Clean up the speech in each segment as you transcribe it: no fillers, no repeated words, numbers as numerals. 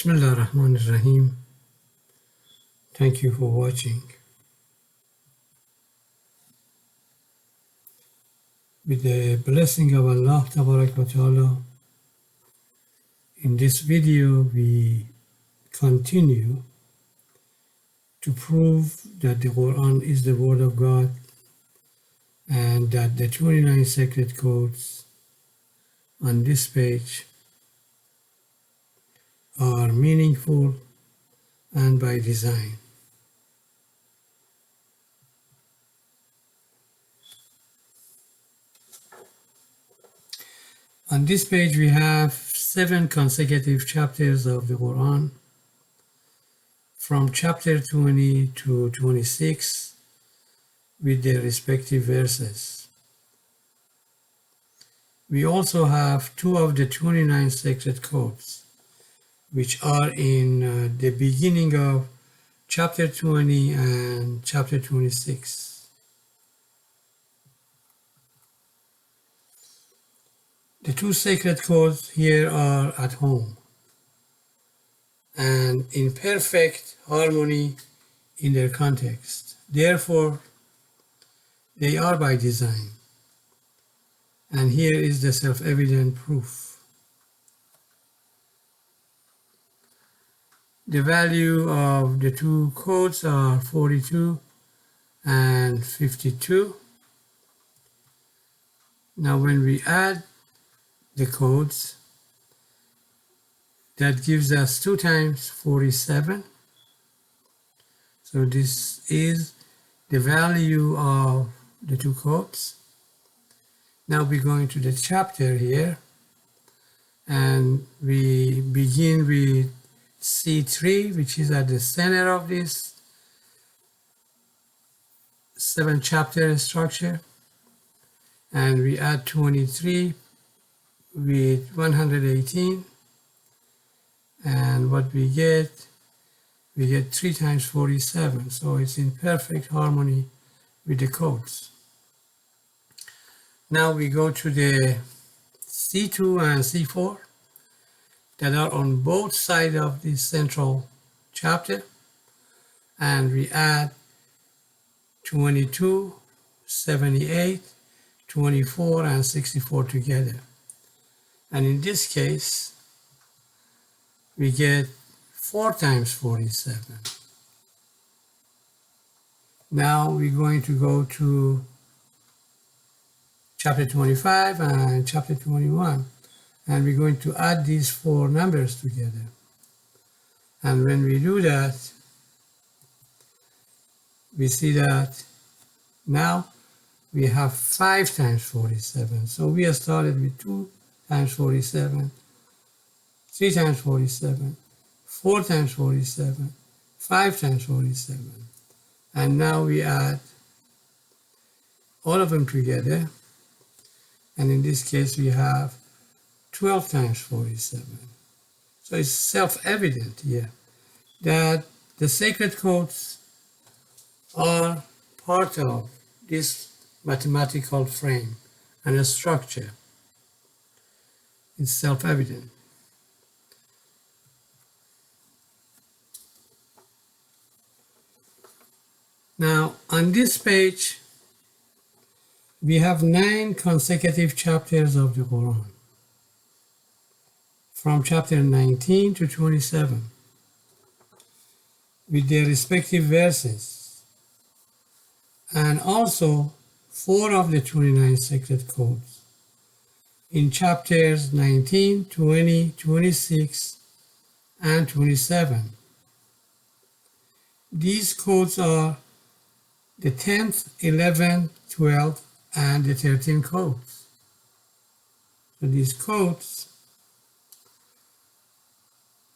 Bismillah ar-Rahman ar-Rahim. Thank you for watching. With the blessing of Allah Tabarak wa Ta'ala, in this video we continue to prove that the Quran is the Word of God and that the 29 sacred codes on this page are meaningful and by design. On this page we have 7 consecutive chapters of the Quran from chapter 20 to 26 with their respective verses. We also have 2 of the 29 sacred codes which are in the beginning of chapter 20 and chapter 26. The 2 sacred codes here are at home and in perfect harmony in their context. Therefore, they are by design. And here is the self-evident proof. The value of the 2 codes are 42 and 52. Now when we add the codes, that gives us 2 times 47. So this is the value of the 2 codes. Now we go into the chapter here and we begin with C3, which is at the center of this 7-chapter structure, and we add 23 with 118, and what we get 3 times 47, so it's in perfect harmony with the codes. Now we go to the C2 and C4 that are on both sides of this central chapter, and we add 22, 78, 24, and 64 together. And in this case, we get 4 times 47. Now we're going to go to chapter 25 and chapter 21. And we're going to add these 4 numbers together. And when we do that, we see that now we have 5 times 47. So we have started with 2 times 47, 3 times 47, 4 times 47, 5 times 47. And now we add all of them together. And in this case, we have 12 times 47. So it's self-evident here that the sacred codes are part of this mathematical frame and a structure. It's self-evident. Now, on this page, we have 9 consecutive chapters of the Quran, from chapter 19 to 27, with their respective verses, and also 4 of the 29 sacred codes in chapters 19, 20, 26, and 27. These codes are the 10th, 11th, 12th, and the 13th codes. So these codes,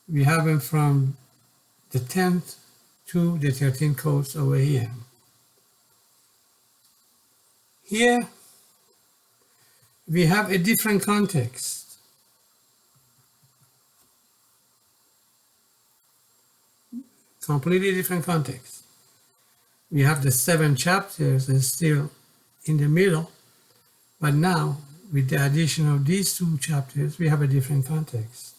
we have them from the 10th to the 13th codes over here. Here, we have a different context. Completely different context. We have the 7 chapters and still in the middle, but now with the addition of these 2 chapters, we have a different context.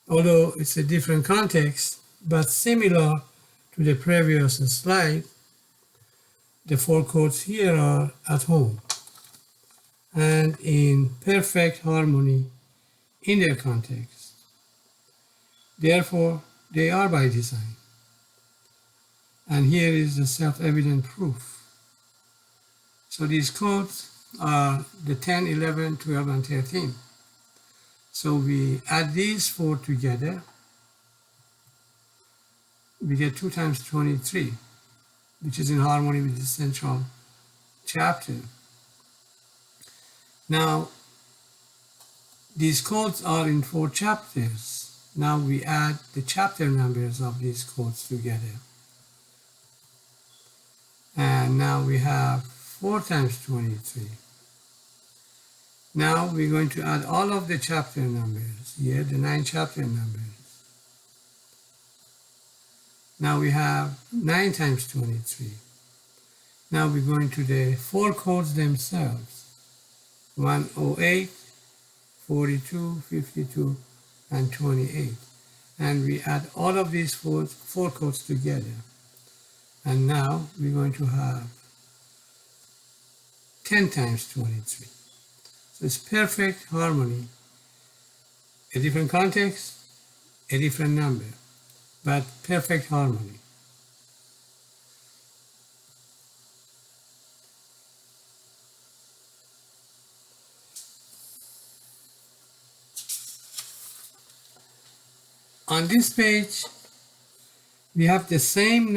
although it's a different context, but similar to the previous slide. The 4 chords here are at home and in perfect harmony in their context. Therefore, they are by design. And here is the self-evident proof. So these chords are the 10, 11, 12, and 13. So we add these 4 together. We get 2 times 23, which is in harmony with the central chapter. Now, these chords are in 4 chapters. Now we add the chapter numbers of these chords together. And now we have 4 times 23. Now we're going to add all of the chapter numbers here, the 9 chapter numbers. Now we have 9 times 23. Now we're going to the 4 chords themselves. 108, 42, 52, and 28. And we add all of these 4 chords together. And now we're going to have 10 times 23. So it's perfect harmony. A different context, a different number, but perfect harmony. On this page, we have the same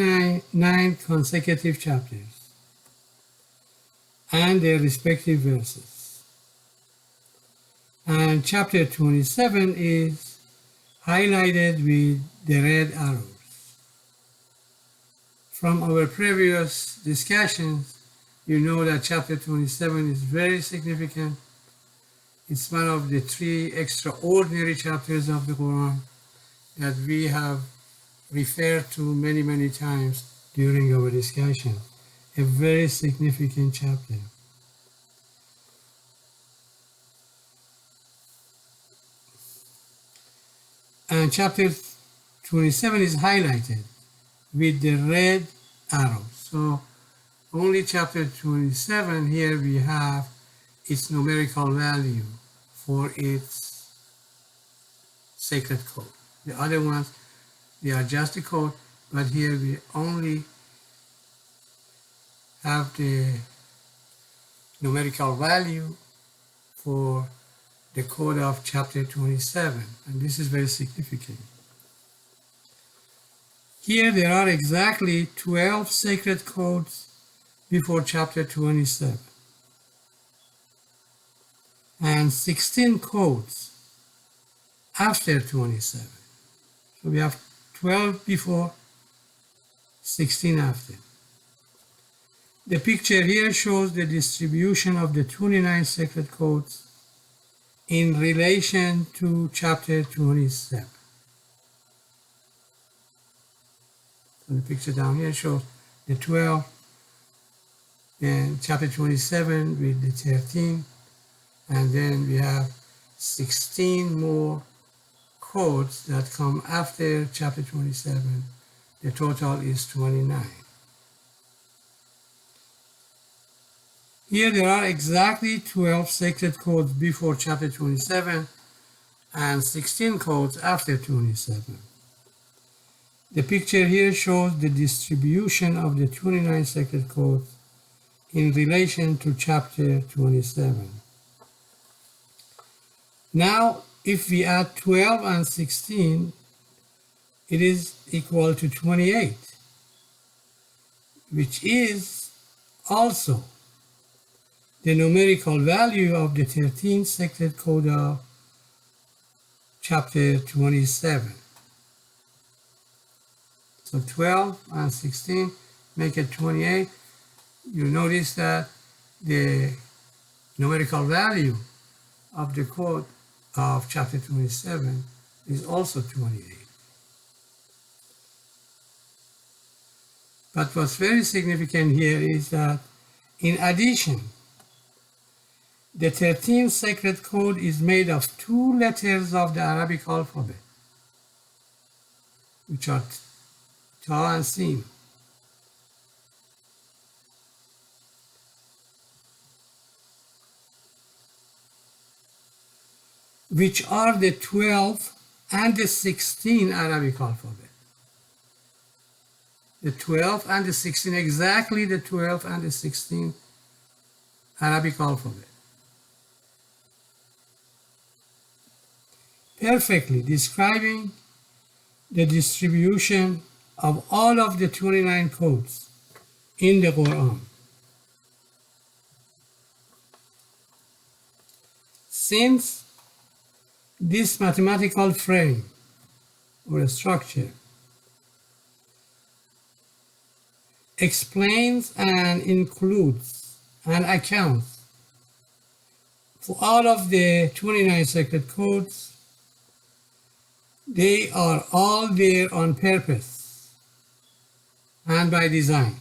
nine consecutive chapters and their respective verses. And chapter 27 is highlighted with the red arrows. From our previous discussions, you know that chapter 27 is very significant. It's one of the 3 extraordinary chapters of the Quran that we have referred to many, many times during our discussion. A very significant chapter. And chapter 27 is highlighted with the red arrow. So only chapter 27 here we have its numerical value for its sacred code. The other ones, they are just a code, but here we only have the numerical value for the code of chapter 27, and this is very significant. Here there are exactly 12 sacred codes before chapter 27 and 16 codes after 27. So we have 12 before, 16 after. The picture here shows the distribution of the 29 sacred codes in relation to chapter 27. So the picture down here shows the 12, then chapter 27 with the 13, and then we have 16 more codes that come after chapter 27. The total is 29. Here there are exactly 12 sacred codes before chapter 27 and 16 codes after 27. The picture here shows the distribution of the 29 sacred codes in relation to chapter 27. Now, if we add 12 and 16, it is equal to 28, which is also the numerical value of the 13th sacred code of chapter 27. So 12 and 16 make it 28. You notice that the numerical value of the code of chapter 27 is also 28. But what's very significant here is that in addition, the 13th sacred code is made of 2 letters of the Arabic alphabet. which are ta and sin, which are the 12 and the 16 Arabic alphabet. The 12 and the 16, exactly the 12 and the 16 Arabic alphabet. Perfectly describing the distribution of all of the 29 codes in the Quran. Since this mathematical frame or structure explains and includes and accounts for all of the 29 sacred codes, they are all there on purpose and by design.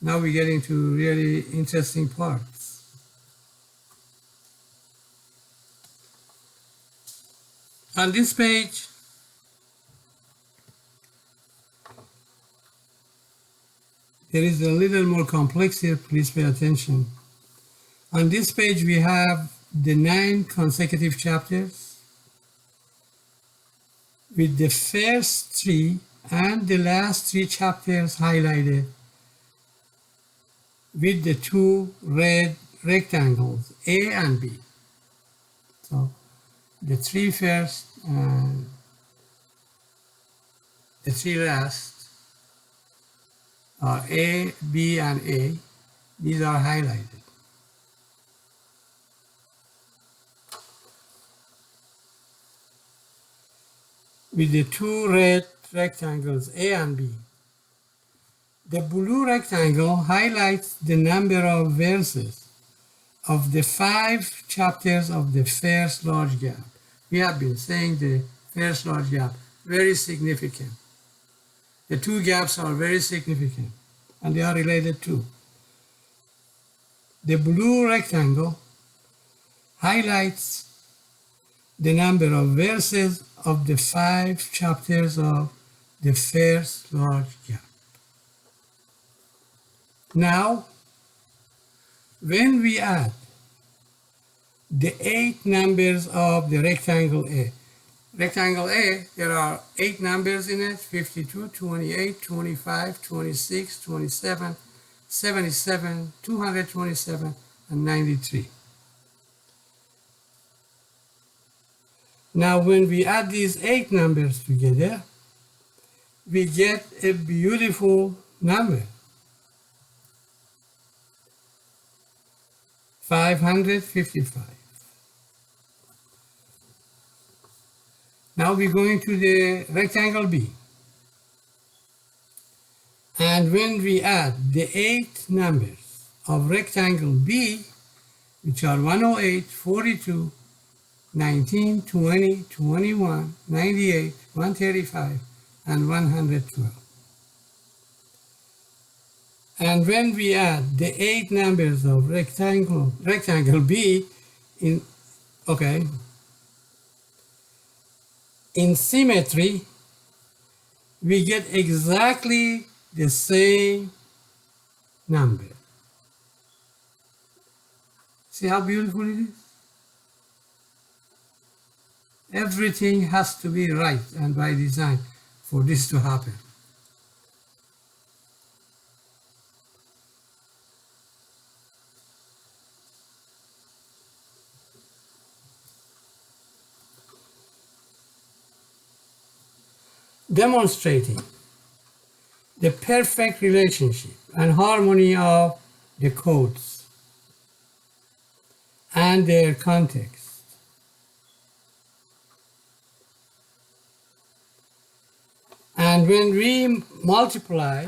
Now we get into really interesting parts. On this page, there is a little more complex here, please pay attention. On this page, we have the 9 consecutive chapters with the first 3 and the last 3 chapters highlighted with the 2 red rectangles, A and B. So the 3 first and the 3 last are A, B, and A. These are highlighted. With the 2 red rectangles, A and B. The blue rectangle highlights the number of verses of the 5 chapters of the first large gap. We have been saying the first large gap, very significant. The 2 gaps are very significant, and they are related too. The blue rectangle highlights the number of verses of the 5 chapters of the first large gap. Now, when we add the 8 numbers of the rectangle A, there are 8 numbers in it: 52, 28, 25, 26, 27, 77, 227, and 93. Now, when we add these 8 numbers together, we get a beautiful number: 555. Now we're going to the rectangle B. And when we add the 8 numbers of rectangle B, which are 108, 42, 19, 20, 21, 98, 135, and 112. And when we add the 8 numbers of rectangle B in symmetry, we get exactly the same number. See how beautiful it is? Everything has to be right and by design for this to happen. Demonstrating the perfect relationship and harmony of the codes and their context. And when we multiply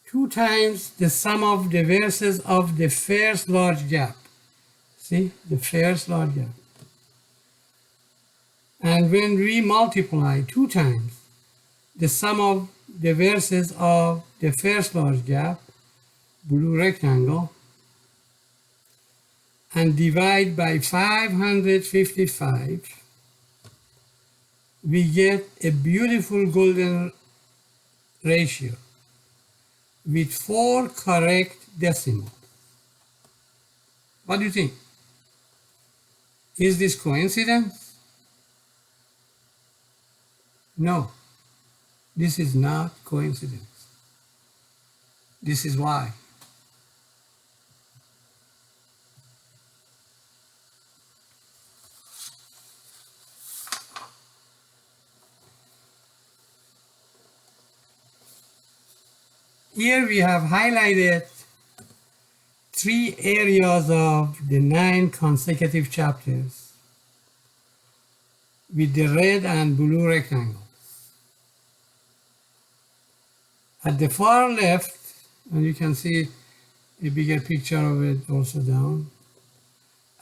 2 times the sum of the verses of the first large gap, see, the first large gap. And when we multiply 2 times the sum of the verses of the first large gap, blue rectangle, and divide by 555, we get a beautiful golden ratio with 4 correct decimals. What do you think? Is this coincidence? No, this is not coincidence. This is why. Here we have highlighted 3 areas of the 9 consecutive chapters with the red and blue rectangles. At the far left, and you can see a bigger picture of it also down,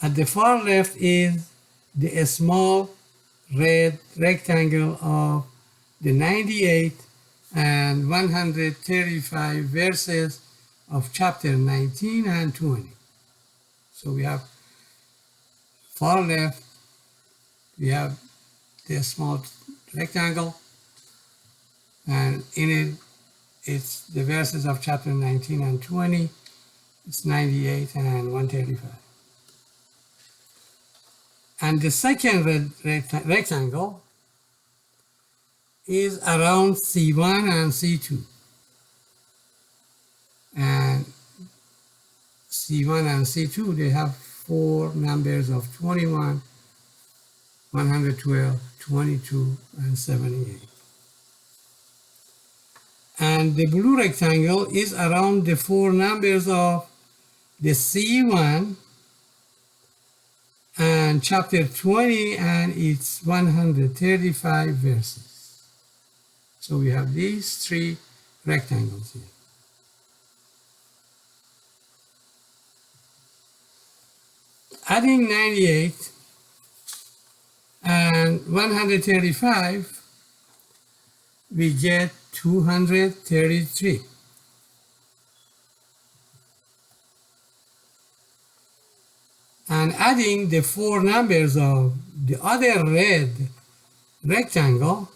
at the far left is the small red rectangle of the 98 and 135 verses of chapter 19 and 20. So we have far left, we have the small rectangle, and in it, it's the verses of chapter 19 and 20. It's 98 and 135. And the second red rectangle is around C1 and C2. And C1 and C2, they have 4 numbers of 21, 112, 22, and 78. And the blue rectangle is around the 4 numbers of the C1 and chapter 20 and its 135 verses. So we have these 3 rectangles here. Adding 98 and 135, we get 233. And adding the 4 numbers of the other red rectangle,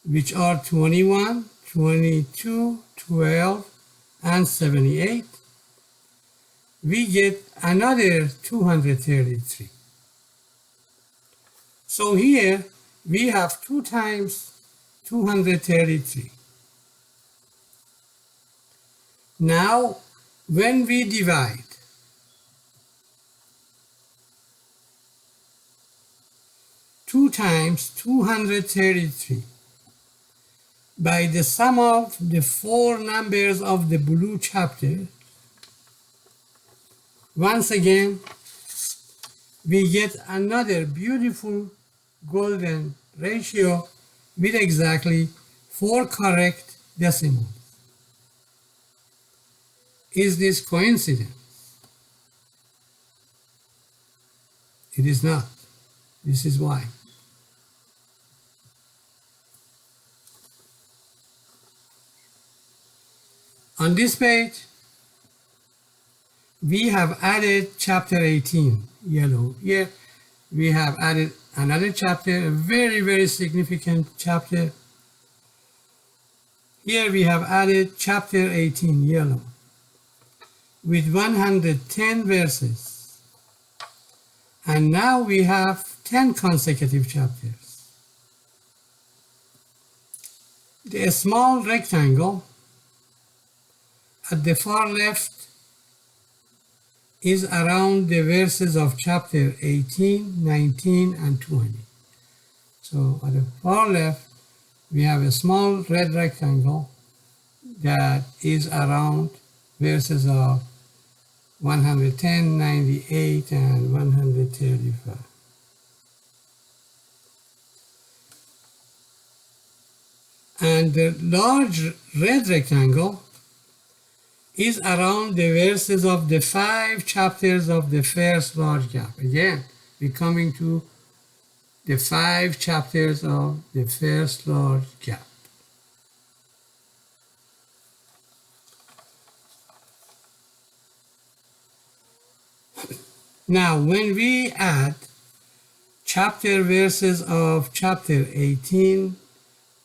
which are 21, 22, 12, and 78, we get another 233. So here we have 2 times 233. Now, when we divide two times 233 by the sum of the 4 numbers of the blue chapter, once again, we get another beautiful golden ratio with exactly 4 correct decimals. Is this coincidence? It is not. This is why. On this page, we have added chapter 18, yellow. Here we have added another chapter, a very, very significant chapter. Here we have added chapter 18, yellow, with 110 verses. And now we have 10 consecutive chapters. The small rectangle at the far left is around the verses of chapter 18, 19, and 20. So at the far left, we have a small red rectangle that is around verses of 110, 98, and 135. And the large red rectangle is around the verses of the 5 chapters of the first large gap. Again, we're coming to the 5 chapters of the first large gap. Now, when we add chapter verses of chapter 18,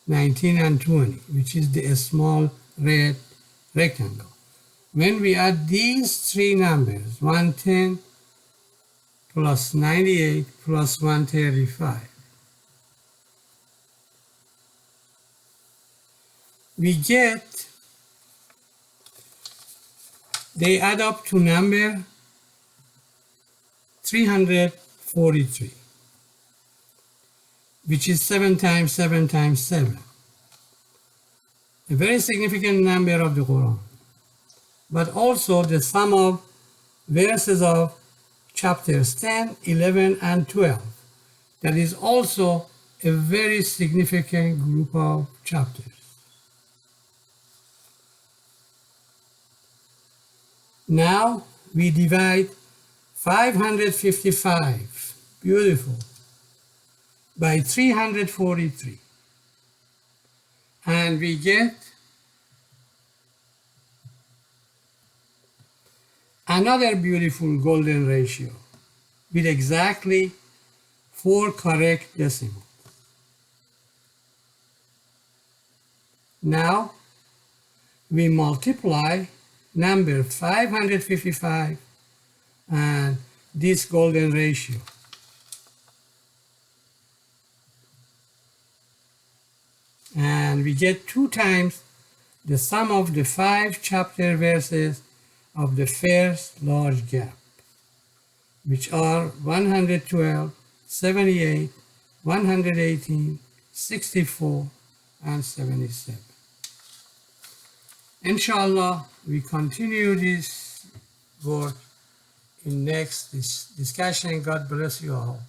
19, and 20, which is the small red rectangle, when we add these three numbers, 110 plus 98 plus 135, we get, they add up to number 343, which is 7 times 7 times 7, a very significant number of the Quran, but also the sum of verses of chapters 10, 11, and 12. That is also a very significant group of chapters. Now we divide 555, beautiful, by 343, and we get another beautiful golden ratio with exactly 4 correct decimals. Now we multiply number 555 and this golden ratio. And we get 2 times the sum of the 5 chapter verses of the first large gap, which are 112, 78, 118, 64, and 77. Inshallah, we continue this work in next discussion. God bless you all.